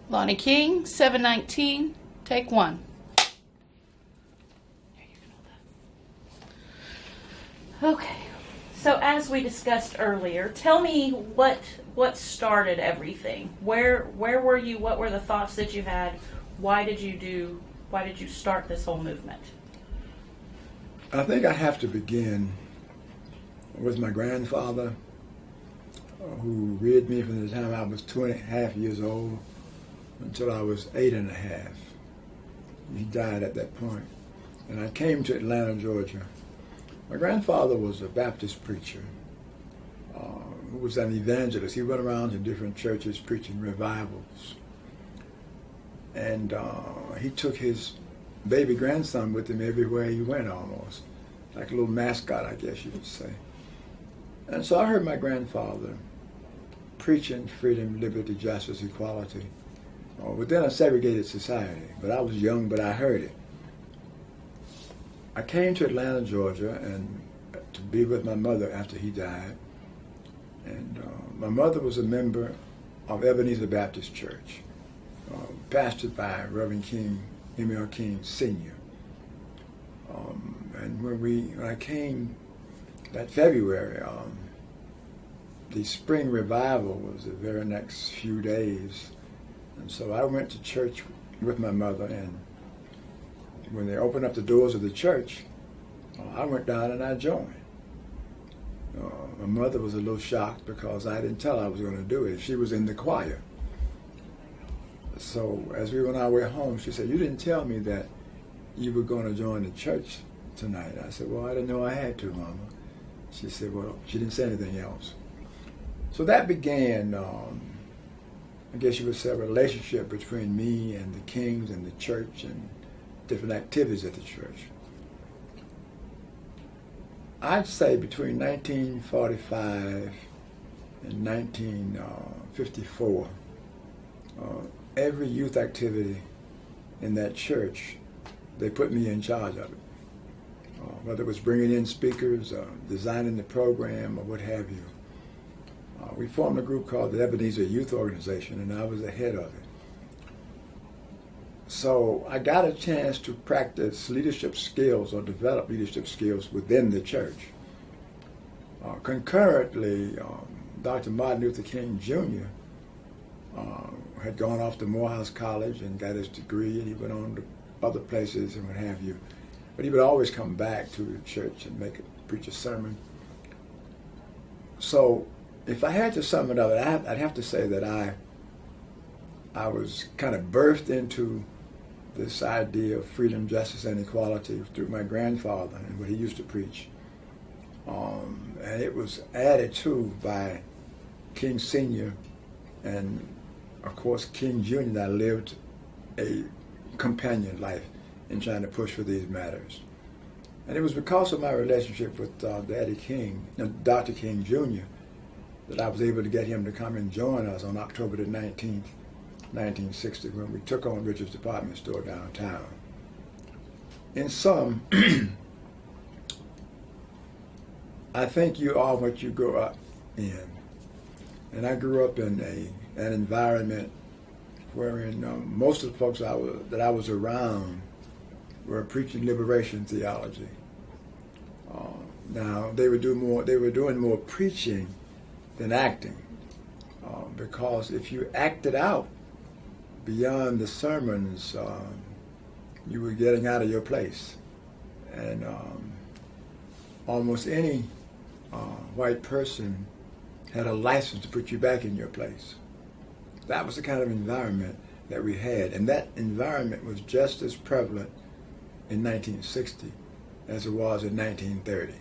Lonnie King, 719, take one. Okay, so as we discussed earlier, tell me what started everything. Where were you? What were the thoughts that you had? Why did you start this whole movement? I think I have to begin with my grandfather, who reared me from the time I was 2.5 years old until I was 8.5. He died at that point. And I came to Atlanta, Georgia. My grandfather was a Baptist preacher who was an evangelist. He went around to different churches preaching revivals. And he took his baby grandson with him everywhere he went, almost. Like a little mascot, I guess you would say. And so I heard my grandfather preaching freedom, liberty, justice, equality within a segregated society. But I was young, but I heard it. I came to Atlanta, Georgia, and to be with my mother after he died. And my mother was a member of Ebenezer Baptist Church, pastored by Reverend King, M.L. King Sr. And when I came that February, the spring revival was the very next few days. And so I went to church with my mother, and when they opened up the doors of the church, I went down and I joined. My mother was a little shocked because I didn't tell her I was going to do it. She was in the choir. So as we went our way home, she said, "You didn't tell me that you were going to join the church tonight." I said, "Well, I didn't know I had to, Mama." She said, "Well," she didn't say anything else. So that began, I guess you would say, a relationship between me and the Kings and the church and different activities at the church. I'd say between 1945 and 1954, every youth activity in that church, they put me in charge of it. Whether it was bringing in speakers, designing the program, or what have you. We formed a group called the Ebenezer Youth Organization, and I was the head of it. So I got a chance to practice leadership skills or develop leadership skills within the church. Concurrently, Dr. Martin Luther King Jr. Had gone off to Morehouse College and got his degree, and he went on to other places and what have you. But he would always come back to the church and preach a sermon. So if I had to sum it up, I'd have to say that I was kind of birthed into this idea of freedom, justice, and equality through my grandfather and what he used to preach. And it was added to by King Sr. and, of course, King Jr. that lived a companion life in trying to push for these matters. And it was because of my relationship with Daddy King, Dr. King Jr., that I was able to get him to come and join us on October the 19th, 1960, when we took on Richard's department store downtown. In sum, I think you are what you grow up in. And I grew up in an environment wherein most of the folks that I was around were preaching liberation theology. Now they were doing more preaching than acting, because if you acted out beyond the sermons, you were getting out of your place, and almost any white person had a license to put you back in your place. That was the kind of environment that we had, and that environment was just as prevalent in 1960 as it was in 1930.